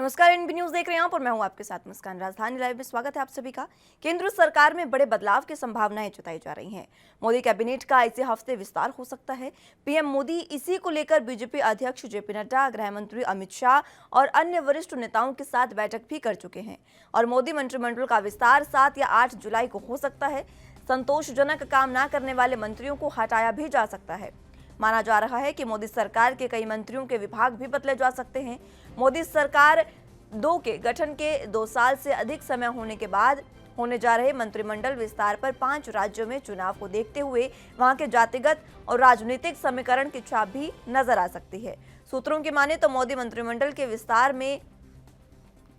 नमस्कार, NB news देख रहे हैं आप और मैं हूं आपके साथ मुस्कान। राजधानी लाइव में स्वागत है आप सभी का। केंद्र सरकार में बड़े बदलाव की संभावनाएं जताई जा रही हैं। मोदी कैबिनेट का इसी हफ्ते विस्तार हो सकता है। पीएम मोदी इसी को लेकर बीजेपी अध्यक्ष जेपी नड्डा, गृह मंत्री अमित शाह और अन्य वरिष्ठ नेताओं के साथ बैठक भी कर चुके हैं और मोदी मंत्रिमंडल का विस्तार 7 या 8 जुलाई को हो सकता है। संतोषजनक काम न करने वाले मंत्रियों को हटाया भी जा सकता है। माना जा रहा है कि मोदी सरकार के कई मंत्रियों के विभाग भी बदले जा सकते हैं। मोदी सरकार 2 के गठन के 2 साल से अधिक समय होने के बाद होने जा रहे मंत्रिमंडल विस्तार पर 5 राज्यों में चुनाव को देखते हुए वहां के जातिगत और राजनीतिक समीकरण की छाप भी नजर आ सकती है। सूत्रों की माने तो मोदी मंत्रिमंडल के विस्तार में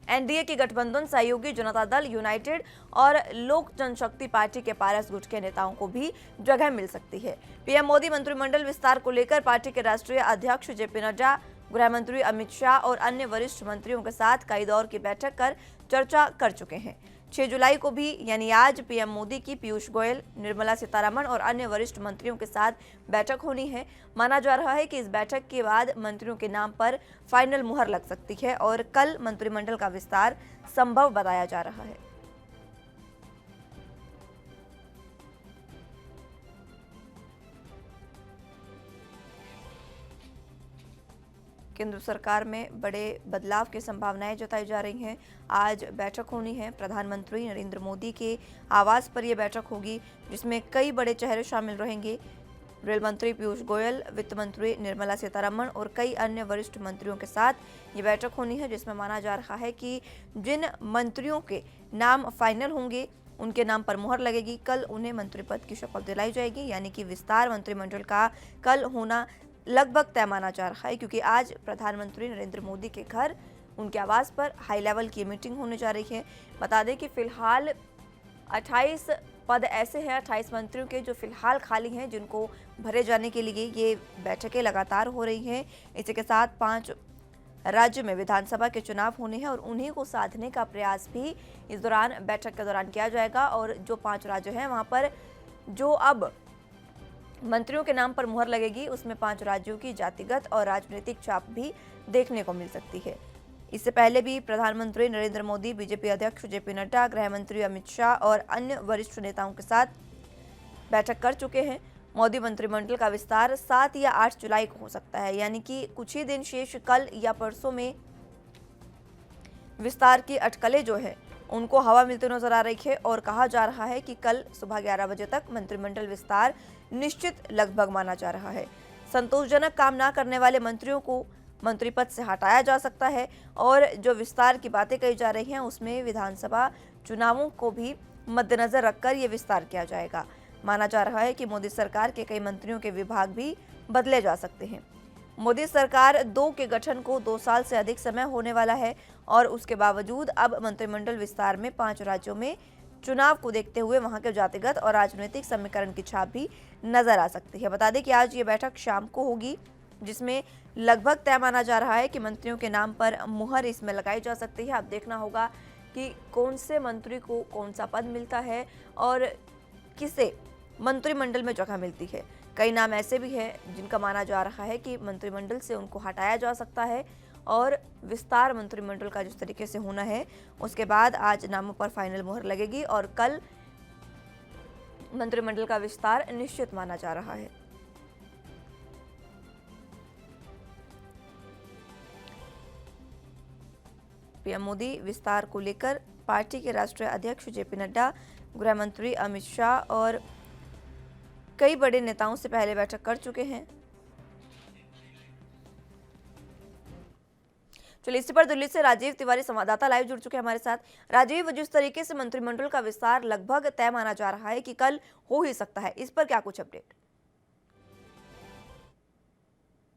एनडीए की गठबंधन सहयोगी जनता दल यूनाइटेड और लोक जनशक्ति पार्टी के पारस गुट के नेताओं को भी जगह मिल सकती है। पीएम मोदी मंत्रिमंडल विस्तार को लेकर पार्टी के राष्ट्रीय अध्यक्ष जेपी नड्डा, गृह मंत्री अमित शाह और अन्य वरिष्ठ मंत्रियों के साथ कई दौर की बैठक कर चर्चा कर चुके हैं। 6 जुलाई को भी यानी आज पीएम मोदी की पीयूष गोयल, निर्मला सीतारमण और अन्य वरिष्ठ मंत्रियों के साथ बैठक होनी है। माना जा रहा है कि इस बैठक के बाद मंत्रियों के नाम पर फाइनल मुहर लग सकती है और कल मंत्रिमंडल का विस्तार संभव बताया जा रहा है। केंद्र सरकार में बड़े बदलाव की संभावनाएं जताई जा रही हैं। आज बैठक होनी है। प्रधानमंत्री नरेंद्र मोदी के आवास पर यह बैठक होगी जिसमें कई बड़े चेहरे शामिल रहेंगे। रेल मंत्री पीयूष गोयल, वित्त मंत्री निर्मला सीतारमण और कई अन्य वरिष्ठ मंत्रियों के साथ ये बैठक होनी है जिसमें माना जा रहा है कि जिन मंत्रियों के नाम फाइनल होंगे उनके नाम पर मुहर लगेगी। कल उन्हें मंत्री पद की शपथ दिलाई जाएगी, यानी कि विस्तार मंत्रिमंडल का कल होना लगभग तय माना जा रहा है, क्योंकि आज प्रधानमंत्री नरेंद्र मोदी के घर उनके आवास पर हाई लेवल की मीटिंग होने जा रही है। बता दें कि फिलहाल 28 पद ऐसे हैं, 28 मंत्रियों के जो फिलहाल खाली हैं, जिनको भरे जाने के लिए ये बैठकें लगातार हो रही हैं। इसी के साथ 5 राज्य में विधानसभा के चुनाव होने हैं और उन्हीं को साधने का प्रयास भी इस दौरान बैठक के दौरान किया जाएगा। और जो 5 राज्य हैं वहाँ पर जो अब मंत्रियों के नाम पर मुहर लगेगी उसमें 5 राज्यों की जातिगत और राजनीतिक छाप भी देखने को मिल सकती है। इससे पहले भी प्रधानमंत्री नरेंद्र मोदी, बीजेपी अध्यक्ष जेपी नड्डा, गृह मंत्री अमित शाह और अन्य वरिष्ठ नेताओं के साथ बैठक कर चुके हैं। मोदी मंत्रिमंडल का विस्तार 7 या 8 जुलाई को हो सकता है, यानी कि कुछ ही दिन शेष कल या परसों में विस्तार की अटकलें जो है उनको हवा मिलते नजर आ रही है और कहा जा रहा है कि कल सुबह 11 बजे तक मंत्रिमंडल विस्तार निश्चित लगभग माना जा रहा है। संतोषजनक काम ना करने वाले मंत्रियों को मंत्री पद से हटाया जा सकता है और जो विस्तार की बातें कही जा रही हैं उसमें विधानसभा चुनावों को भी मद्देनजर रखकर ये विस्तार किया जाएगा। माना जा रहा है कि मोदी सरकार के कई मंत्रियों के विभाग भी बदले जा सकते हैं। मोदी सरकार 2 के गठन को 2 साल से अधिक समय होने वाला है और उसके बावजूद अब मंत्रिमंडल विस्तार में 5 राज्यों में चुनाव को देखते हुए वहां के जातिगत और राजनीतिक समीकरण की छाप भी नजर आ सकती है। बता दें कि आज ये बैठक शाम को होगी जिसमें लगभग तय माना जा रहा है कि मंत्रियों के नाम पर मुहर इसमें लगाई जा सकती है। अब देखना होगा कि कौन से मंत्री को कौन सा पद मिलता है और किसे मंत्रिमंडल में जगह मिलती है। कई नाम ऐसे भी हैं जिनका माना जा रहा है कि मंत्रिमंडल से उनको हटाया जा सकता है और विस्तार मंत्रिमंडल का जिस तरीके से होना है उसके बाद आज नामों पर फाइनल मुहर लगेगी और कल मंत्रिमंडल का विस्तार निश्चित माना जा रहा है। पीएम मोदी विस्तार को लेकर पार्टी के राष्ट्रीय अध्यक्ष जेपी नड्डा, गृह मंत्री अमित शाह और कई बड़े नेताओं से पहले बैठक कर चुके हैं। चलिए इसी पर दिल्ली से राजीव तिवारी संवाददाता लाइव जुड़ चुके हैं हमारे साथ। राजीव, जिस तरीके से मंत्रिमंडल का विस्तार लगभग तय माना जा रहा है कि कल हो ही सकता है, इस पर क्या कुछ अपडेट?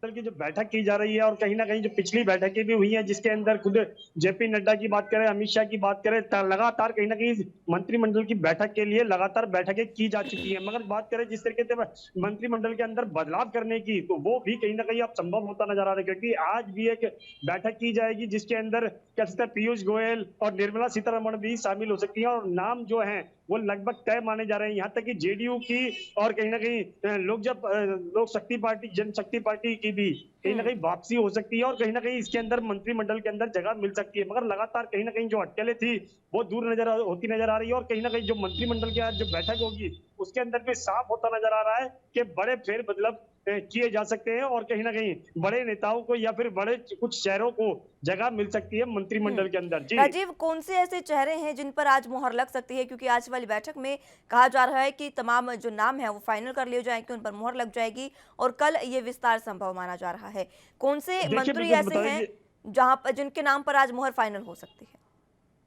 की जो बैठक की जा रही है और कहीं ना कहीं जो पिछली बैठकें भी हुई हैं जिसके अंदर खुद जेपी नड्डा की बात करें, अमित शाह की बात करें, लगातार कहीं ना कहीं मंत्रिमंडल की बैठक के लिए लगातार बैठकें की जा चुकी हैं। मगर बात करें जिस तरीके से मंत्रिमंडल के अंदर बदलाव करने की, तो वो भी कहीं ना कहीं अब संभव होता नजर आ रहा है, क्योंकि आज भी एक बैठक की जाएगी जिसके अंदर कह सकते हैं पीयूष गोयल और निर्मला सीतारमण भी शामिल हो सकती है और नाम जो है वो लगभग तय माने जा रहे हैं। यहाँ तक कि जेडीयू की और कहीं ना कहीं लोक शक्ति पार्टी, जनशक्ति पार्टी की भी कहीं ना कहीं वापसी हो सकती है और कहीं ना कहीं इसके अंदर मंत्रिमंडल के अंदर जगह मिल सकती है। मगर लगातार कहीं ना कहीं जो अटकलें थी वो दूर होती नजर आ रही है और कहीं ना कहीं जो मंत्रिमंडल की आज जो बैठक होगी उसके अंदर भी साफ होता नजर आ रहा है कि बड़े फेरबदल किए जा सकते हैं और कहीं ना कहीं बड़े नेताओं को या फिर बड़े कुछ शहरों को जगह मिल सकती है हुँ। मंत्रिमंडल के अंदर। जी। राजीव, कौन से ऐसे चेहरे हैं जिन पर आज मुहर लग सकती है? क्योंकि आज वाली बैठक में कहा जा रहा है कि तमाम जो नाम हैं वो फाइनल कर लिए जाएँगे, उन पर मुहर लग जाएगी और कल ये विस्तार संभव माना जा रहा है। कौन से देखिए मंत्री बिल्कुल ऐसे बता हैं दीजिए। जहाँ पर जिनके नाम पर आज मुहर फाइनल हो सकती है?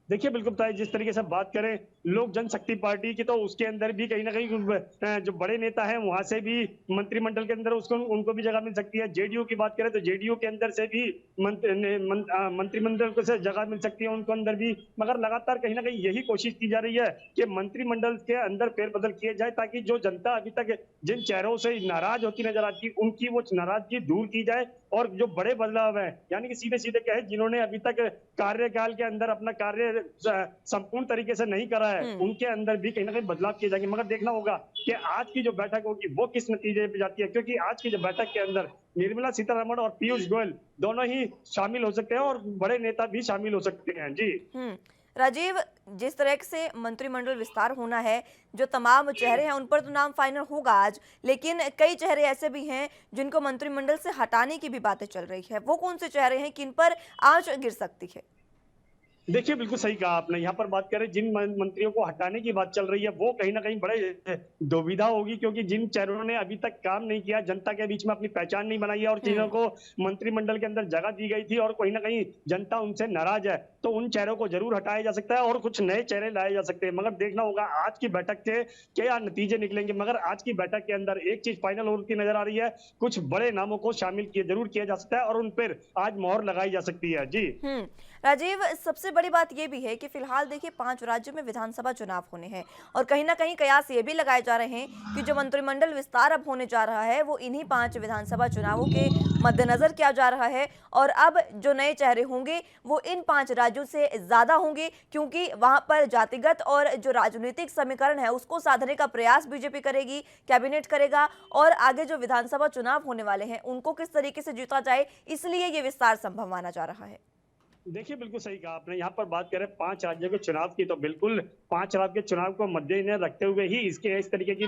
देखिए, बिल्कुल बताइए जिस तरीके से बात करें लोक जनशक्ति पार्टी की तो उसके अंदर भी कहीं न कहीं जो बड़े नेता हैं वहाँ से भी मंत्रिमंडल के अंदर उसको उनको भी जगह मिल सकती है। जेडीयू की बात करें तो जेडीयू के अंदर से भी मंत्रिमंडल को से जगह मिल सकती है उनको अंदर भी। मगर लगातार कहीं न कहीं यही कोशिश की जा रही है कि मंत्रिमंडल के अंदर फेरबदल किए जाए ताकि जो जनता अभी तक जिन चेहरों से नाराज होती नजर आती है उनकी वो नाराजगी दूर की जाए और जो बड़े बदलाव हैं यानी कि सीधे-सीधे कहें जिन्होंने अभी तक कार्यकाल के अंदर अपना कार्य संपूर्ण तरीके से नहीं करा है, हुँ। उनके अंदर भी कहीं न कहीं बदलाव किए जाएंगे। मगर देखना होगा कि आज की जो बैठक होगी वो किस नतीजे पे जाती है क्योंकि आज की जो बैठक के अंदर निर्मला सीतारमण और पीयूष गोयल दोनों ही शामिल हो सकते हैं और बड़े नेता भी शामिल हो सकते हैं। जी। हुँ। राजीव, जिस तरह से मंत्रिमंडल विस्तार होना है, जो तमाम चेहरे हैं उन पर तो नाम फाइनल होगा आज, लेकिन कई चेहरे ऐसे भी हैं जिनको मंत्रिमंडल से हटाने की भी बातें चल रही है। वो कौन से चेहरे हैं किन पर आँच गिर सकती है? देखिए, बिल्कुल सही कहा आपने। यहाँ पर बात करें जिन मंत्रियों को हटाने की बात चल रही है, वो कहीं न कहीं बड़े दुविधा होगी क्योंकि जिन चेहरों ने अभी तक काम नहीं किया, जनता के बीच में अपनी पहचान नहीं बनाई है और हुँ। जिन्हों को मंत्रिमंडल के अंदर जगह दी गई थी और कहीं न कहीं जनता उनसे नाराज़ है, तो उन चेहरों को ज़रूर हटाया जा सकता है और कुछ नए चेहरे लाए जा सकते हैं। मगर देखना होगा आज की बैठक से क्या नतीजे निकलेंगे। मगर आज की बैठक के अंदर एक चीज़ फाइनल होती नज़र आ रही है, कुछ बड़े नामों को शामिल ज़रूर किया जा सकता है और उन पर आज मोहर लगाई जा सकती है। जी। हुँ। राजीव, सबसे बड़ी बात ये भी है कि फिलहाल देखिए 5 राज्यों में विधानसभा चुनाव होने हैं और कहीं न कहीं कयास ये भी लगाए जा रहे हैं कि जो मंत्रिमंडल विस्तार अब होने जा रहा है, वो इन्हीं 5 विधानसभा चुनावों के मद्देनज़र किया जा रहा है और अब जो नए चेहरे होंगे, वो इन 5 राज्यों से ज़्यादा होंगे क्योंकि वहाँ पर जातिगत और जो राजनीतिक समीकरण है, उसको साधने का प्रयास बीजेपी करेगी, कैबिनेट करेगा और आगे जो विधानसभा चुनाव होने वाले हैं, उनको किस तरीके से जीता जाए, इसलिए ये विस्तार संभव माना जा रहा है। देखिए, बिल्कुल सही कहा आपने। यहाँ पर बात करें 5 राज्यों के चुनाव की तो बिल्कुल 5 राज्य के चुनाव को मद्देनज़र रखते हुए ही इसके इस तरीके की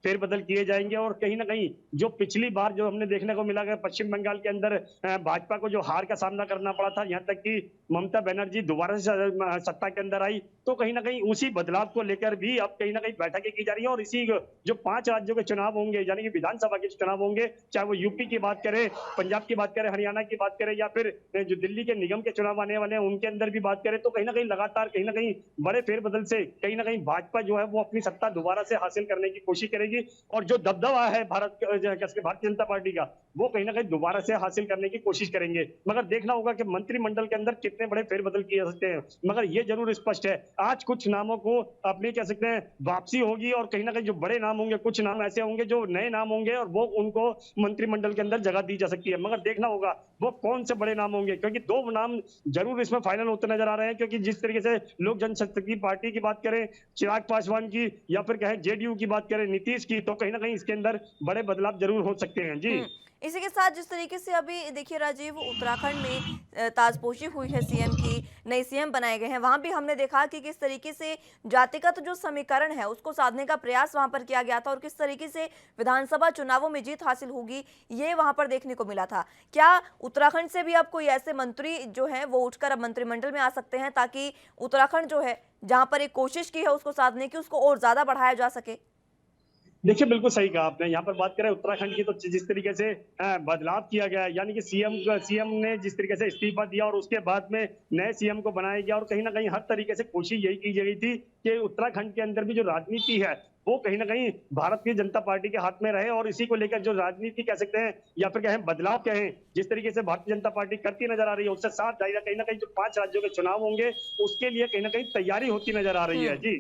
फेरबदल किए जाएँगे और कहीं न कहीं जो पिछली बार जो हमने देखने को मिला कि पश्चिम बंगाल के अंदर भाजपा को जो हार का सामना करना पड़ा था, यहाँ तक कि ममता बनर्जी दोबारा से सत्ता के अंदर आई, तो कहीं न कहीं उसी बदलाव को लेकर भी अब कहीं न कहीं बैठकें की जा रही हैं और इसी जो 5 राज्यों के चुनाव होंगे, यानी कि विधानसभा के चुनाव होंगे, चाहे वो यूपी की बात करें, पंजाब की बात करें, हरियाणा की बात करें या फिर जो दिल्ली के निगम के चुनाव आने वाले हैं उनके अंदर भी बात करें तो कहीं न कहीं लगातार कहीं न कहीं बड़े फेरबदल से कहीं न कहीं भाजपा जो है वो अपनी सत्ता दोबारा से हासिल करने की कोशिश करेगी और जो दबदबा है भारतीय जनता पार्टी का वो कहीं न कहीं दोबारा से हासिल करने की कोशिश करेंगे। मगर देखना होगा कि मंत्रिमंडल के अंदर कितने बड़े फेरबदल किए जा सकते हैं। मगर ये जरूर स्पष्ट है आज कुछ नामों को अपनी कह सकते हैं वापसी होगी और कहीं न कहीं जो बड़े नाम होंगे, कुछ नाम ऐसे होंगे जो नए नाम होंगे और वो उनको मंत्रिमंडल के अंदर जगह दी जा सकती है। मगर देखना होगा वो कौन से बड़े नाम होंगे क्योंकि 2 नाम जरूर इसमें फाइनल होते नजर आ रहे हैं क्योंकि जिस तरीके से लोक जनशक्ति पार्टी की बात करें, चिराग पासवान की या फिर कहें जेडीयू की बात करें, नीतीश की, तो कहीं न कहीं इसके अंदर बड़े बदलाव जरूर हो सकते हैं। जी। इसी के साथ जिस तरीके से अभी देखिए राजीव उत्तराखंड में ताजपोशी हुई है सीएम की, नए सीएम बनाए गए हैं, वहां भी हमने देखा कि किस तरीके से जातिगत जो समीकरण है उसको साधने का प्रयास वहां पर किया गया था और किस तरीके से विधानसभा चुनावों में जीत हासिल होगी ये वहां पर देखने को मिला था। क्या उत्तराखंड से भी अब कोई ऐसे मंत्री जो है वो उठकर अब मंत्रिमंडल में आ सकते हैं ताकि उत्तराखंड जो है जहां पर एक कोशिश की है उसको साधने की उसको और ज्यादा बढ़ाया जा सके? देखिए, बिल्कुल सही कहा आपने। यहाँ पर बात करें उत्तराखंड की तो जिस तरीके से बदलाव किया गया है, यानी कि सीएम ने जिस तरीके से इस्तीफा दिया और उसके बाद में नए सीएम को बनाया गया और कहीं न कहीं हर तरीके से कोशिश यही की गई थी कि उत्तराखंड के अंदर भी जो राजनीति है, वो कहीं न कहीं भारतीय जनता पार्टी के हाथ में रहे और इसी को लेकर जो राजनीति कह सकते हैं या फिर कहें बदलाव कहें, जिस तरीके से भारतीय जनता पार्टी करती नजर आ रही है, उससे साफ जाहिर है कहीं न कहीं जो 5 राज्यों के चुनाव होंगे, उसके लिए कहीं न कहीं तैयारी होती नजर आ रही है। जी।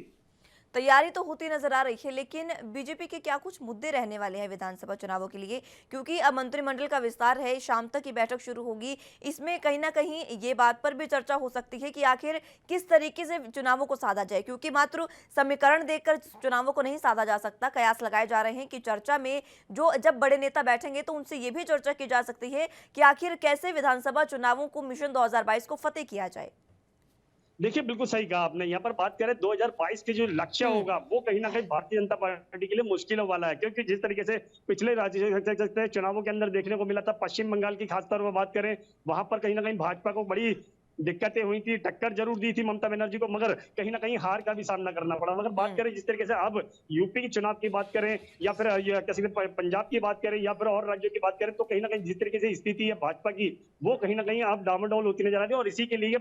तैयारी तो होती नजर आ रही है, लेकिन बीजेपी के क्या कुछ मुद्दे रहने वाले हैं विधानसभा चुनावों के लिए? क्योंकि अब मंत्रिमंडल का विस्तार है, शाम तक की बैठक शुरू होगी। इसमें कहीं ना कहीं ये बात पर भी चर्चा हो सकती है कि आखिर किस तरीके से चुनावों को साधा जाए, क्योंकि मात्र समीकरण देखकर चुनावों को नहीं साधा जा सकता। कयास लगाए जा रहे हैं कि चर्चा में जो जब बड़े नेता बैठेंगे तो उनसे ये भी चर्चा की जा सकती है कि आखिर कैसे विधानसभा चुनावों को मिशन 2022 को फतेह किया जाए। देखिए, बिल्कुल सही कहा आपने। यहाँ पर बात करें 2022 के जो लक्ष्य हम्म। होगा, वो कहीं न कहीं भारतीय जनता पार्टी के लिए मुश्किलों वाला है। क्योंकि जिस तरीके से पिछले राज्य चुनावों के अंदर देखने को मिला था, पश्चिम बंगाल की खास तौर पर बात करें, वहाँ पर कहीं न कहीं भाजपा को बड़ी दिक्कतें हुई थी, टक्कर जरूर दी थी ममता बनर्जी को, मगर कहीं न कहीं हार का भी सामना करना पड़ा। मगर बात हम्म। करें जिस तरीके से अब यूपी के चुनाव की बात करें या फिर ये किसी पंजाब की बात करें या फिर और राज्यों की बात करें, तो कहीं न कहीं जिस तरीके से स्थिति है भाजपा की, वो कहीं न कहीं अब डामाडोल होती नजर आ रही है। और इसी के लिए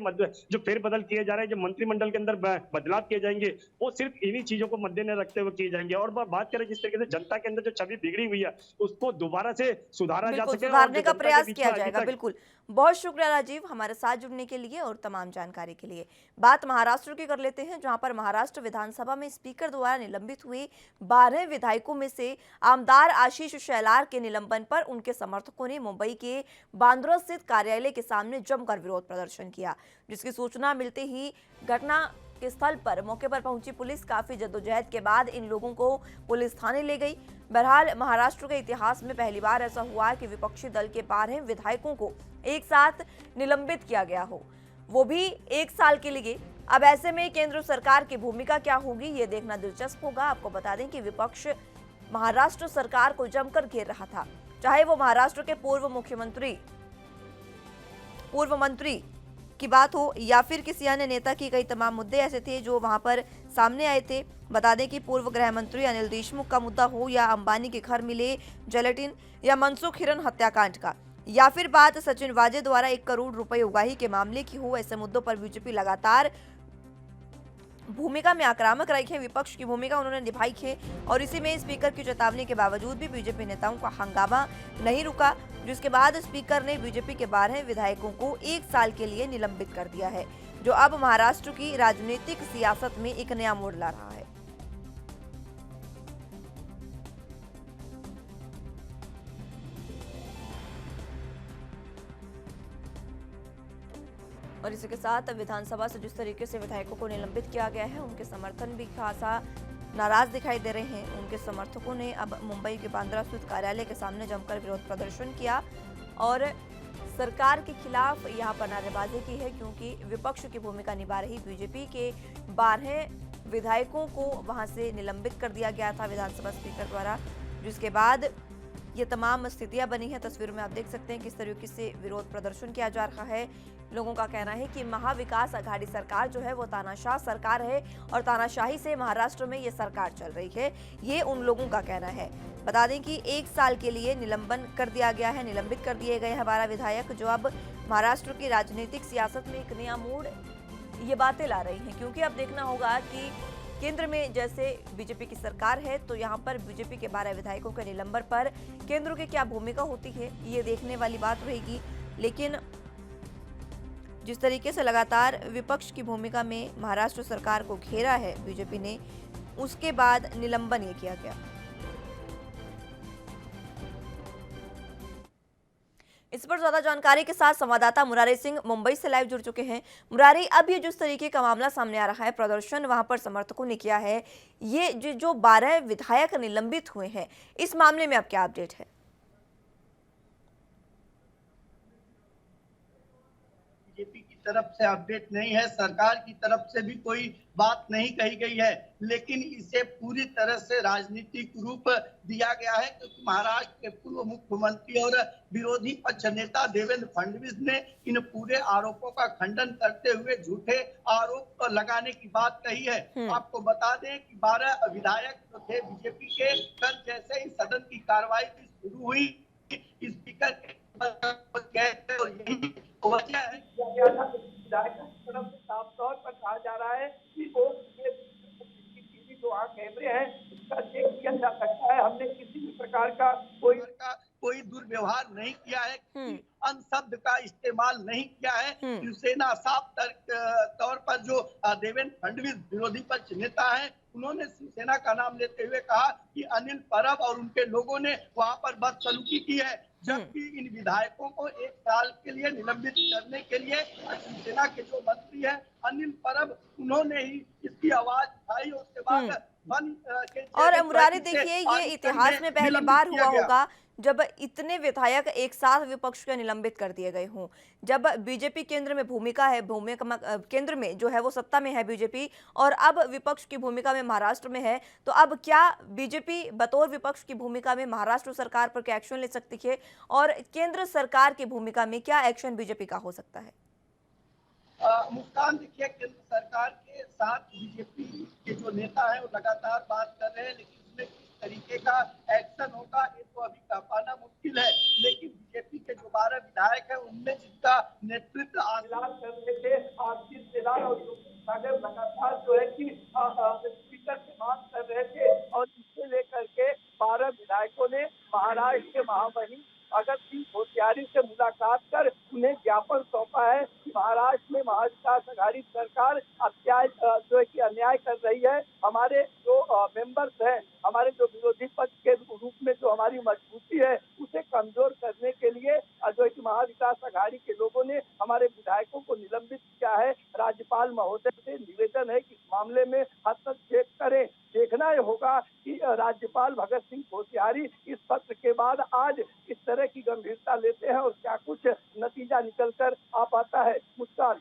जो फेरबदल किए जा रहे हैं, जो मंत्रिमंडल के अंदर बदलाव किए जाएंगे, वो सिर्फ इन्हीं चीजों को मद्देनजर रखते हुए किए जाएंगे। और बात करें जिस तरीके से जनता के अंदर जो छवि बिगड़ी हुई है, उसको दोबारा से सुधारा जा बिल्कुल, सके और सुधारने जो का जनता के प्रयास बीच किया में अभी जाएगा, तक बिल्कुल। बहुत शुक्रिया राजीव, हमारे साथ जुड़ने के लिए और तमाम जानकारी के लिए। बात महाराष्ट्र की कर लेते हैं, जहां पर महाराष्ट्र विधानसभा में स्पीकर द्वारा निलंबित हुए 12 विधायकों में से आमदार आशीष शेलार के निलंबन पर उनके समर्थकों ने मुंबई के बांद्रा स्थित कार्यालय के सामने जमकर विरोध प्रदर्शन किया, जिसकी सूचना मिलते ही घटना के स्थल पर मौके पर पहुंची पुलिस काफी जद्दोजहद के बाद इन लोगों को पुलिस थाने ले गई। बहरहाल महाराष्ट्र के इतिहास में पहली बार ऐसा हुआ कि विपक्षी दल के 12 विधायकों को एक साथ निलंबित किया गया हो, वो भी 1 साल के लिए। अब ऐसे में केंद्र सरकार की भूमिका क्या होगी, ये देखना दिलचस्प होगा। आपको बता दें कि विपक्ष महाराष्ट्र सरकार को जमकर घेर रहा था, चाहे वो महाराष्ट्र के पूर्व मंत्री की बात हो या फिर किसी अन्य नेता की। कई तमाम मुद्दे ऐसे थे जो वहां पर सामने आए थे। बता दें कि पूर्व गृह मंत्री अनिल देशमुख का मुद्दा हो या अंबानी के घर मिले जेलेटिन या मनसुख हिरन हत्याकांड का, या फिर बात सचिन वाजे द्वारा 1 करोड़ रुपए उगाही के मामले की हो, ऐसे मुद्दों पर बीजेपी लगातार भूमिका में आक्रामक रही है। विपक्ष की भूमिका उन्होंने निभाई है और इसी में स्पीकर की चेतावनी के बावजूद भी बीजेपी नेताओं का हंगामा नहीं रुका, जिसके बाद स्पीकर ने बीजेपी के 12 विधायकों को 1 साल के लिए निलंबित कर दिया है, जो अब महाराष्ट्र की राजनीतिक सियासत में एक नया मोड़ ला रहा है। और इसी के साथ विधानसभा से जिस तरीके से विधायकों को निलंबित किया गया है, उनके समर्थन भी खासा नाराज दिखाई दे रहे हैं। उनके समर्थकों ने अब मुंबई के बांद्रा स्थित कार्यालय के सामने जमकर विरोध प्रदर्शन किया और सरकार के खिलाफ यहां पर नारेबाजी की है, क्योंकि विपक्ष की भूमिका निभा रही बीजेपी के 12 विधायकों को वहां से निलंबित कर दिया गया था विधानसभा स्पीकर द्वारा, जिसके बाद ये तमाम स्थितियां बनी हैं। तस्वीर में आप देख सकते हैं किस तरीके से विरोध प्रदर्शन किया जा रहा है। लोगों का कहना है कि महाविकास आघाड़ी सरकार जो है वो तानाशाह सरकार है और तानाशाही से महाराष्ट्र में ये सरकार चल रही है, ये उन लोगों का कहना है। बता दें कि 1 साल के लिए निलंबन कर दिया गया है, निलंबित कर दिए गए हैं 12 विधायक, जो अब महाराष्ट्र की राजनीतिक सियासत में एक नया मोड़ ये बातें ला रही हैं। क्योंकि अब देखना होगा कि केंद्र में जैसे बीजेपी की सरकार है, तो यहाँ पर बीजेपी के 12 विधायकों के निलंबन पर केंद्र की क्या भूमिका होती है, ये देखने वाली बात रहेगी। लेकिन जिस तरीके से लगातार विपक्ष की भूमिका में महाराष्ट्र सरकार को घेरा है बीजेपी ने, उसके बाद निलंबन ये किया गया। इस पर ज्यादा जानकारी के साथ संवाददाता मुरारी सिंह मुंबई से लाइव जुड़ चुके हैं। मुरारी, अब ये जिस तरीके का मामला सामने आ रहा है, प्रदर्शन वहां पर समर्थकों ने किया है, ये जो 12 विधायक निलंबित हुए हैं, इस मामले में अब क्या अपडेट है? बीजेपी की तरफ से अपडेट नहीं है, सरकार की तरफ से भी कोई बात नहीं कही गई है, लेकिन इसे पूरी तरह से राजनीतिक रूप दिया गया है, क्योंकि महाराष्ट्र के पूर्व मुख्यमंत्री और विरोधी पक्ष नेता देवेंद्र फडणवीस ने इन पूरे आरोपों का खंडन करते हुए झूठे आरोप लगाने की बात कही है। आपको बता दें कि 12 विधायक जो थे बीजेपी के, कल जैसे ही सदन की कार्रवाई शुरू हुई, स्पीकर और यही वजह है कि साफ तौर पर कहा जा रहा है कि वो जो कैमरे हैं उसका चेक किया जा सकता है। हमने किसी भी प्रकार का कोई दुर्व्यवहार नहीं किया है, अनशब्द का इस्तेमाल नहीं किया है। शिवसेना साफ तौर पर जो देवेंद्र फडणवीस विरोधी पक्ष नेता है, उन्होंने शिवसेना का नाम लेते हुए कहा कि अनिल परब और उनके लोगों ने वहां पर बदसलूकी की है, जबकि इन विधायकों को 1 साल के लिए निलंबित करने के लिए शिवसेना के जो मंत्री हैं अनिल परब, उन्होंने ही इसकी आवाज उठाई। उसके बाद और मुरारी देखिए, ये इतिहास में पहली बार हुआ होगा जब इतने विधायक एक साथ विपक्ष के निलंबित कर दिए गए हों। जब बीजेपी केंद्र में भूमिका है, केंद्र में जो है वो सत्ता में है बीजेपी, और अब विपक्ष की भूमिका में महाराष्ट्र में है, तो अब क्या बीजेपी बतौर विपक्ष की भूमिका में महाराष्ट्र सरकार पर क्या एक्शन ले सकती है, और केंद्र सरकार की भूमिका में क्या एक्शन बीजेपी का हो सकता है? मुस्कान, देखिए, केंद्र सरकार के साथ बीजेपी के जो नेता है वो लगातार बात कर रहे हैं, लेकिन इसमें किस तरीके का एक्शन होगा ये तो अभी कह पाना मुश्किल है। लेकिन बीजेपी के जो 12 विधायक है उनमें जिसका नेतृत्व आलाल कर रहे थे आशीष शेलार और सागर, लगातार जो है कि स्पीकर से मांग कर रहे थे, और इससे लेकर के 12 विधायकों ने महाराष्ट्र के महामहिम भगत सिंह कोश्यारी से मुलाकात कर उन्हें ज्ञापन सौंपा है कि महाराष्ट्र में महाविकास आघाड़ी सरकार अन्याय कर रही है। हमारे जो मेंबर्स हैं, हमारे जो विरोधी पक्ष के रूप में जो हमारी मजबूती है उसे कमजोर करने के लिए जो है कि महाविकास आघाड़ी के लोगों ने हमारे विधायकों को निलंबित किया है। राज्यपाल महोदय से निवेदन है कि इस मामले में हस्तक्षेप करें। देखना ये होगा कि राज्यपाल भगत सिंह कोश्यारी इस पत्र के बाद आज इस तरह की गंभीरता लेते हैं और क्या कुछ नतीजा निकल कर आ पाता है। मुस्कान,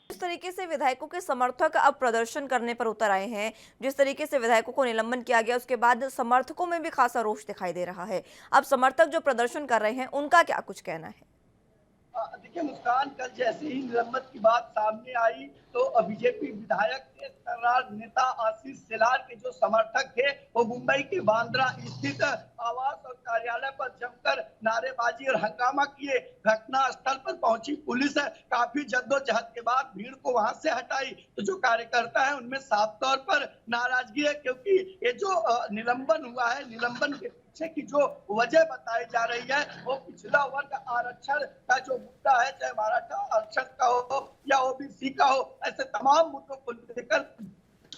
जिस तरीके से विधायकों के समर्थक अब प्रदर्शन करने पर उतर आए हैं, जिस तरीके से विधायकों को निलंबन किया गया, उसके बाद समर्थकों में भी खासा रोष दिखाई दे रहा है। अब समर्थक जो प्रदर्शन कर रहे हैं उनका क्या कुछ कहना है? देखिए मुस्कान, कल जैसे ही निलंबन की बात सामने आई तो बीजेपी विधायक के तर्रार नेता आशीष शेलार के जो समर्थक थे वो मुंबई के बांद्रा स्थित आवास और कार्यालय पर जमकर नारेबाजी और हंगामा किए। घटना स्थल पर पहुंची पुलिस काफी जद्दोजहद के बाद भीड़ को वहां से हटाई। तो जो कार्यकर्ता है उनमें साफ तौर पर नाराजगी है, क्योंकि ये जो निलंबन हुआ है, निलंबन के पीछे की जो वजह बताई जा रही है वो पिछड़ा वर्ग आरक्षण का जो मुद्दा है, चाहे मराठा आरक्षण का हो या ओबीसी का हो, ऐसे तमाम मुद्दों को लेकर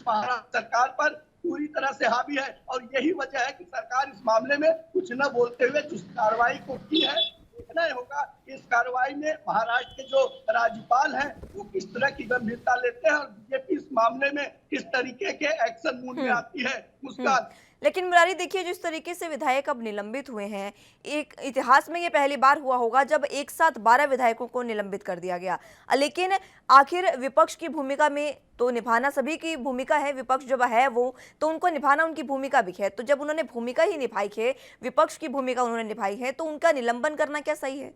महाराष्ट्र सरकार पर पूरी तरह से हावी है। और यही वजह है कि सरकार इस मामले में कुछ न बोलते हुए जिस कार्रवाई को की है, देखना होगा इस कार्रवाई में महाराष्ट्र के जो राज्यपाल हैं वो किस तरह की गंभीरता लेते हैं और बीजेपी इस मामले में किस तरीके के एक्शन मूड में आती है। मुस्कान, लेकिन मुरारी देखिए, जिस तरीके से विधायक अब निलंबित हुए हैं, एक इतिहास में ये पहली बार हुआ होगा जब एक साथ 12 विधायकों को निलंबित कर दिया गया। लेकिन आखिर विपक्ष की भूमिका में तो निभाना सभी की भूमिका है, विपक्ष जब है वो तो उनको निभाना उनकी भूमिका भी है। तो जब उन्होंने भूमिका ही निभाई है, विपक्ष की भूमिका उन्होंने निभाई है, तो उनका निलंबन करना क्या सही है?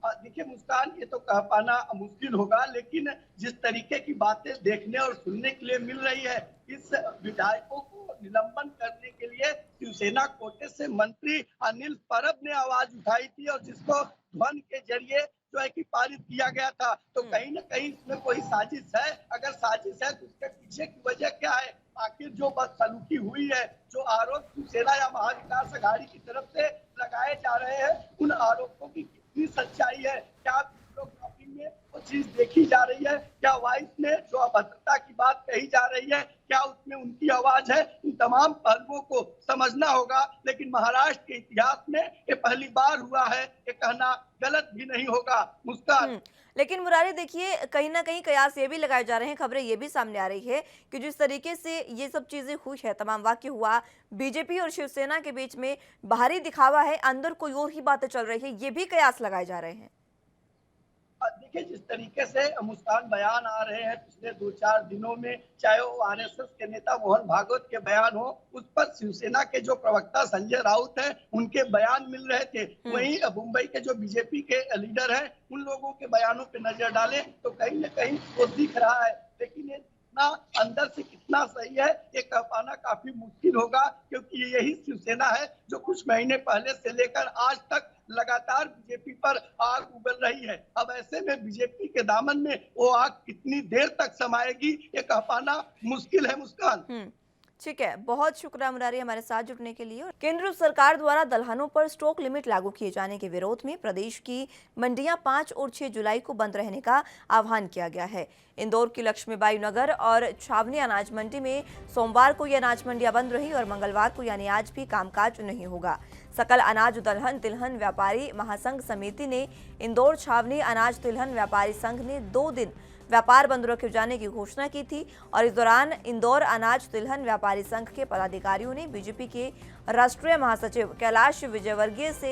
देखिए मुस्कान, ये तो कह पाना मुश्किल होगा, लेकिन जिस तरीके की बातें देखने और सुनने के लिए मिल रही है, इस विधायकों को निलंबन करने के लिए शिवसेना कोटे से मंत्री अनिल परब ने आवाज उठाई थी और जिसको ध्वन के जरिए जो है कि पारित किया गया था। तो कहीं न कहीं इसमें कोई साजिश है। अगर साजिश है तो उसके पीछे की वजह क्या है? आखिर जो बदसलूकी हुई है, जो आरोप शिवसेना या महाविकास आघाड़ी की तरफ से लगाए जा रहे हैं, उन आरोपों की कितनी सच्चाई है? क्या वीडियोग्राफी में वो चीज देखी जा रही है? क्या वॉइस में जो अभद्रता की बात कही जा रही है, क्या उसमें उनकी आवाज है? इन तमाम पहलुओं को समझना होगा। लेकिन महाराष्ट्र के इतिहास में ये पहली बार हुआ है, ये कहना गलत भी नहीं होगा। मुस्कान, लेकिन मुरारी देखिए, कहीं ना कहीं कयास ये भी लगाए जा रहे हैं, खबरें ये भी सामने आ रही है कि जिस तरीके से ये सब चीजें हुई है, तमाम वाक्य हुआ बीजेपी और शिवसेना के बीच में, बाहरी दिखावा है, अंदर कोई और ही बातें चल रही है, ये भी कयास लगाए जा रहे हैं। देखिए, जिस तरीके से मुस्कान बयान आ रहे हैं पिछले 2-4 दिनों में, चाहे वो आरएसएस के नेता मोहन भागवत के बयान हो, उस पर शिवसेना के जो प्रवक्ता संजय राउत हैं उनके बयान मिल रहे थे। वहीं मुंबई के जो बीजेपी के लीडर हैं उन लोगों के बयानों पे नजर डालें तो कहीं न कहीं वो दिख रहा है। लेकिन ये कितना अंदर से कितना सही है ये कह पाना काफी मुश्किल होगा, क्योंकि यही शिवसेना है जो कुछ महीने पहले से लेकर आज तक लगातार बीजेपी पर आग उगल रही है। अब ऐसे में बीजेपी के दामन में वो आग कितनी देर तक समाएगी ये कह पाना मुश्किल है। मुस्कान, ठीक है, बहुत शुक्रिया मुरारी हमारे साथ जुड़ने के लिए। केंद्र सरकार द्वारा दलहनों पर स्टॉक लिमिट लागू किए जाने के विरोध में प्रदेश की मंडियां 5 और 6 जुलाई को बंद रहने का आह्वान किया गया है। इंदौर की लक्ष्मीबाई नगर और छावनी अनाज मंडी में सोमवार को ये अनाज मंडियां बंद रही और मंगलवार को यानी आज भी कामकाज नहीं होगा। सकल अनाज दलहन तिलहन व्यापारी महासंघ समिति ने इंदौर छावनी अनाज तिलहन व्यापारी संघ ने 2 दिन व्यापार बंद रखे जाने की घोषणा की थी और इस दौरान इंदौर अनाज तिलहन व्यापारी संघ के पदाधिकारियों ने बीजेपी के राष्ट्रीय महासचिव कैलाश विजयवर्गीय से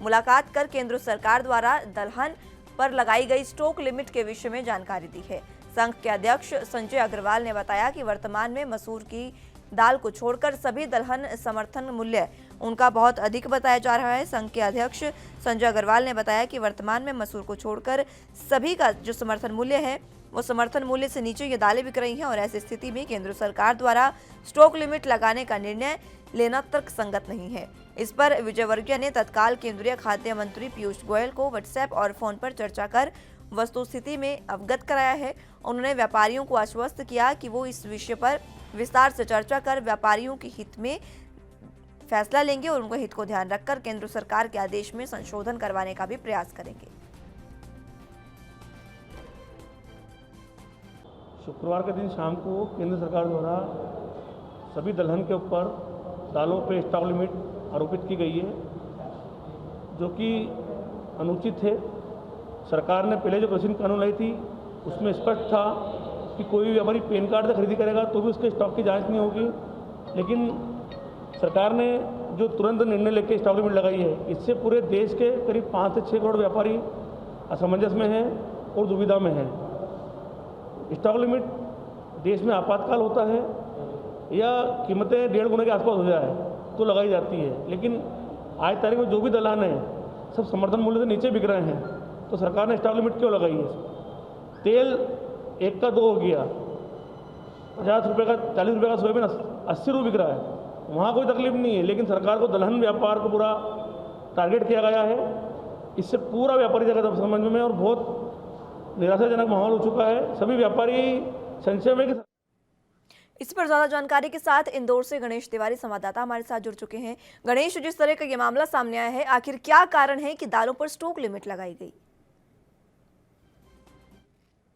मुलाकात कर केंद्र सरकार द्वारा दलहन पर लगाई गई स्टॉक लिमिट के विषय में जानकारी दी है। संघ के अध्यक्ष संजय अग्रवाल ने बताया कि वर्तमान में मसूर की दाल को छोड़कर सभी दलहन समर्थन मूल्य उनका बहुत अधिक बताया जा रहा है। संघ के अध्यक्ष संजय अग्रवाल ने बताया कि वर्तमान में मसूर को छोड़कर सभी का जो समर्थन मूल्य है वो समर्थन मूल्य से नीचे ये दालें बिक रही हैं और ऐसी स्थिति में केंद्र सरकार द्वारा स्टॉक लिमिट लगाने का निर्णय लेना तर्कसंगत नहीं है। इस पर विजयवर्गीय ने तत्काल केंद्रीय खाद्य मंत्री पीयूष गोयल को व्हाट्सएप और फोन पर चर्चा कर वस्तुस्थिति में अवगत कराया है। उन्होंने व्यापारियों को आश्वस्त किया कि वो इस विषय पर विस्तार से चर्चा कर व्यापारियों के हित में फैसला लेंगे और उनके हित को ध्यान रखकर केंद्र सरकार के आदेश में संशोधन करवाने का भी प्रयास करेंगे। शुक्रवार के दिन शाम को केंद्र सरकार द्वारा सभी दलहन के ऊपर दालों पे स्टॉक लिमिट आरोपित की गई है, जो कि अनुचित है। सरकार ने पहले जो कृषि कानून लाई थी उसमें स्पष्ट था कि कोई भी व्यापारी पैन कार्ड से खरीदी करेगा तो भी उसके स्टॉक की जांच नहीं होगी, लेकिन सरकार ने जो तुरंत निर्णय लेकर स्टॉक लिमिट लगाई है, इससे पूरे देश के करीब 5 से 6 करोड़ व्यापारी असमंजस में हैं और दुविधा में हैं। स्टॉक लिमिट देश में आपातकाल होता है या कीमतें 1.5 गुना के आसपास हो जाए तो लगाई जाती है, लेकिन आज तारीख में जो भी दलहन है सब समर्थन मूल्य से नीचे बिक रहे हैं, तो सरकार ने स्टॉक लिमिट क्यों लगाई है? तेल 1 का 2 हो गया, 50 रुपये का 40 रुपये का सोयाबीन 80 रुपये बिक रहा है, वहाँ कोई तकलीफ नहीं है, लेकिन सरकार को दलहन व्यापार को पूरा टारगेट किया गया है। इससे पूरा व्यापारी जगत समझ में और बहुत निराशाजनक माहौल हो चुका है। सभी व्यापारी संशय में कि इस पर ज्यादा जानकारी के साथ इंदौर से गणेश तिवारी संवाददाता हमारे साथ जुड़ चुके हैं। गणेश, जिस तरह का ये मामला सामने आया है, आखिर क्या कारण है कि दालों पर स्टॉक लिमिट लगाई गई?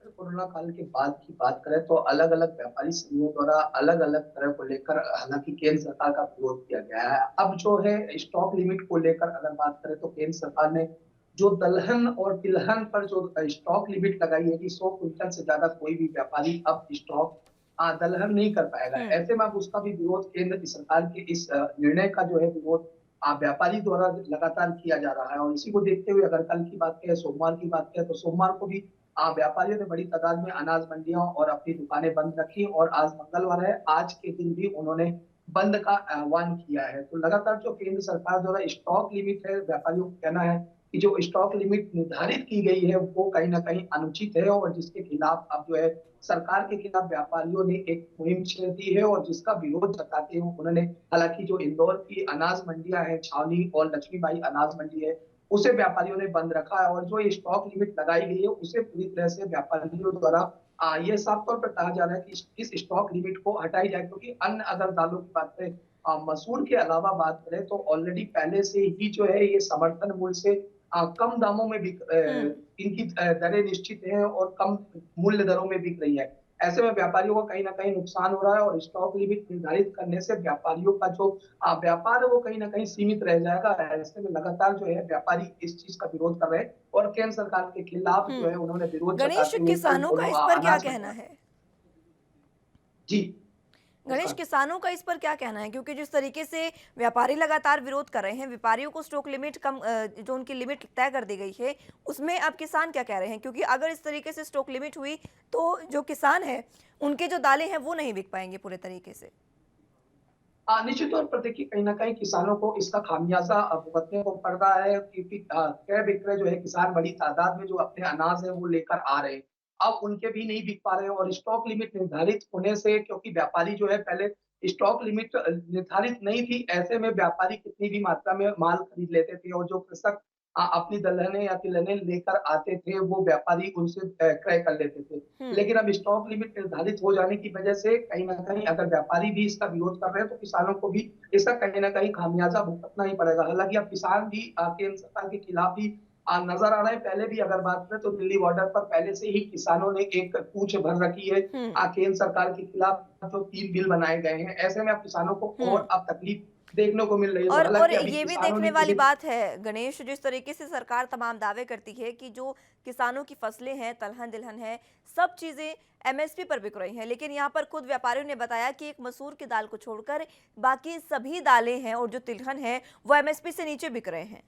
कोरोना काल के बाद की बात करें तो अलग अलग व्यापारी संघों द्वारा अलग अलग तरह को लेकर हालांकि केंद्र सरकार का विरोध किया गया है। अब जो है स्टॉक लिमिट को लेकर अगर बात करें तो केंद्र सरकार ने जो दलहन और तिलहन पर जो स्टॉक लिमिट लगाई है कि 100 क्विंटल से ज्यादा कोई भी व्यापारी अब स्टॉक दलहन नहीं कर पाएगा। ऐसे में अब उसका भी विरोध केंद्र सरकार के इस निर्णय का जो है विरोध व्यापारी द्वारा लगातार किया जा रहा है। और इसी को देखते हुए अगर कल की बात करें, सोमवार की बात करें, तो सोमवार को भी व्यापारियों ने बड़ी तादाद में अनाज मंडियों और अपनी दुकानें बंद रखी और आज मंगलवार है, आज के दिन भी उन्होंने बंद का आह्वान किया है। तो लगातार जो केंद्र सरकार द्वारा स्टॉक लिमिट है, व्यापारियों को कहना है कि जो स्टॉक लिमिट निर्धारित की गई है वो कहीं ना कहीं अनुचित है और जिसके खिलाफ अब जो है सरकार के खिलाफ व्यापारियों ने एक मुहिम छेड़ दी है और जिसका विरोध जताते हुए उन्होंने हालांकि जो इंदौर की अनाज मंडियां हैं, छावनी और लक्ष्मीबाई अनाज मंडी है, उसे व्यापारियों ने बंद रखा है और जो ये स्टॉक लिमिट लगाई गई है उसे पूरी तरह से व्यापारियों द्वारा ये साफ तौर पर कहा जा रहा है कि इस स्टॉक लिमिट को हटाई जाए, क्योंकि अन्य अगर दालों की बात करें, मसूर के अलावा बात करें तो ऑलरेडी पहले से ही जो है ये समर्थन मूल्य से कम दामों में इनकी दरें निश्चित हैं और कम मूल्य दरों में बिक रही है। ऐसे में व्यापारियों को कहीं ना कहीं नुकसान हो रहा है और स्टॉक लिमिट निर्धारित करने से व्यापारियों का जो व्यापार है वो कहीं ना कहीं सीमित रह जाएगा। ऐसे में लगातार जो है व्यापारी इस चीज का विरोध कर रहे हैं और केंद्र सरकार के खिलाफ जो है उन्होंने विरोध गणेश, किसानों का इस पर क्या कहना है? जी गणेश, किसानों का इस पर क्या कहना है? क्योंकि जिस तरीके से व्यापारी लगातार विरोध कर रहे हैं, व्यापारियों को स्टॉक लिमिट कम जो उनकी लिमिट तय कर दी गई है उसमें अब किसान क्या कह रहे हैं? क्योंकि अगर इस तरीके से स्टॉक लिमिट हुई तो जो किसान है उनके जो दालें हैं वो नहीं बिक पाएंगे पूरे तरीके से। निश्चित तौर पर देखिए कहीं ना कहीं किसानों को इसका खामियाजा भुगतने को पड़ रहा है, क्योंकि क्रय विक्रय जो है किसान बड़ी तादाद में जो अपने अनाज है वो लेकर आ रहे हैं, अब उनके भी नहीं बिक पा रहे हैं और स्टॉक लिमिट निर्धारित होने से, क्योंकि व्यापारी जो है पहले स्टॉक लिमिट निर्धारित नहीं थी, ऐसे में व्यापारी कितनी भी मात्रा में माल खरीद लेते थे और जो कृषक अपनी दलहनें या तिलहनें लेकर आते थे, वो व्यापारी उनसे क्रय कर लेते थे। लेकिन अब स्टॉक लिमिट निर्धारित हो जाने की वजह से कहीं न कहीं अगर व्यापारी भी इसका विरोध कर रहे हैं, तो किसानों को भी इसका कहीं न कहीं खामियाज़ा भुगतना ही पड़ेगा। हालाँकि अब किसान भी केंद्र सरकार के खिलाफ ही नज़र आ रहे हैं। पहले भी अगर बात करें तो दिल्ली बॉर्डर पर पहले से ही किसानों ने एक कूच भर रखी है हम्म। केंद्र सरकार के खिलाफ जो 3 बिल बनाए गए हैं। ऐसे में अब किसानों को और अब तकलीफ देखने को मिल रही है। और हालाँकि अभी ये भी किसानों देखने ने वाली किसी बात है गणेश, जिस तरीके से सरकार तमाम दावे करती है कि जो किसानों की फसलें हैं, तिलहन दिलहन है, सब चीजें एमएसपी पर बिक रही हैं, लेकिन यहाँ पर खुद व्यापारियों ने बताया कि एक मसूर की दाल को छोड़कर बाकी सभी दालें हैं और जो तिलहन है वो एमएसपी से नीचे बिक रहे हैं।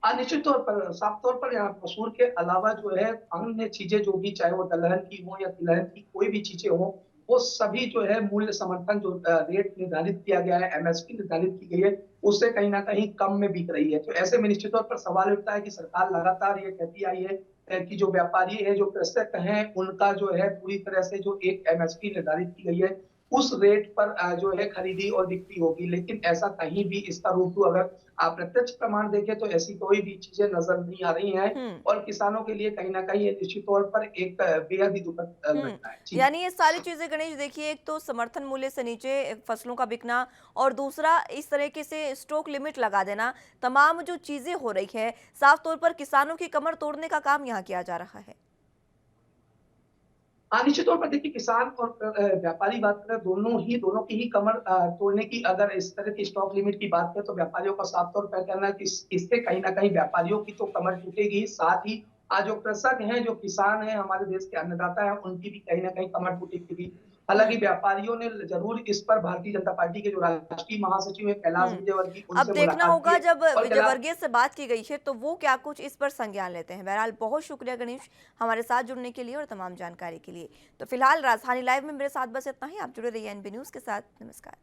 निश्चित तौर पर, साफ तौर पर यहाँ मसूर के अलावा जो है अन्य चीजें जो भी चाहे वो दलहन की हो या तिलहन की कोई भी चीजें हो, वो सभी जो है मूल्य समर्थन जो रेट निर्धारित किया गया है, एमएसपी निर्धारित की गई है, उससे कहीं न कहीं कम में बिक रही है। तो ऐसे में निश्चित तौर पर सवाल उठता है कि सरकार लगातार ये कहती आई है कि जो व्यापारी है, जो कृषक हैं, उनका जो है पूरी तरह से जो एक एमएसपी निर्धारित की गई है, उस रेट पर जो है खरीदी और बिक्री होगी। लेकिन ऐसा कहीं भी इसका रूबरू अगर आप प्रत्यक्ष प्रमाण देखें तो ऐसी कोई भी चीजें नजर नहीं आ रही हैं हम्म। और किसानों के लिए कहीं न कहीं ये निश्चित तौर पर एक बेहद ही दुखद घटना है। जी। यानी ये सारी चीजें गणेश देखिए, एक तो समर्थन मूल्य से नीचे फसलों का बिकना और दूसरा इस तरीके से स्टॉक लिमिट लगा देना, तमाम जो चीजें हो रही है साफ तौर पर किसानों की कमर तोड़ने का काम यहाँ किया जा रहा है। निश्चित तौर पर देखिए किसान और व्यापारी बात करें दोनों की ही कमर तोड़ने की अगर इस तरह की स्टॉक लिमिट की बात करें तो व्यापारियों का साफ तौर पर कहना है कि इससे कहीं न कहीं व्यापारियों की तो कमर टूटेगी, साथ ही जो कृषक हैं, जो किसान हैं, हमारे देश के अन्नदाता हैं, उनकी भी कहीं न कहीं कमर टूटेगी। हालाँकि हम्म। व्यापारियों ने ज़रूर इस पर भारतीय जनता पार्टी के जो राष्ट्रीय महासचिव हैं कैलाश हम्म। विजयवर्गीय अब उनसे देखना मुलाकात की होगा है जब और कैलाश विजयवर्गीय से बात की गई है तो वो क्या कुछ इस पर संज्ञान लेते हैं। बहरहाल बहुत शुक्रिया गणेश हमारे साथ जुड़ने के लिए और तमाम जानकारी के लिए। तो फिलहाल राजधानी लाइव में मेरे साथ बस इतना ही। आप जुड़े रहिए एनबी न्यूज के साथ। नमस्कार।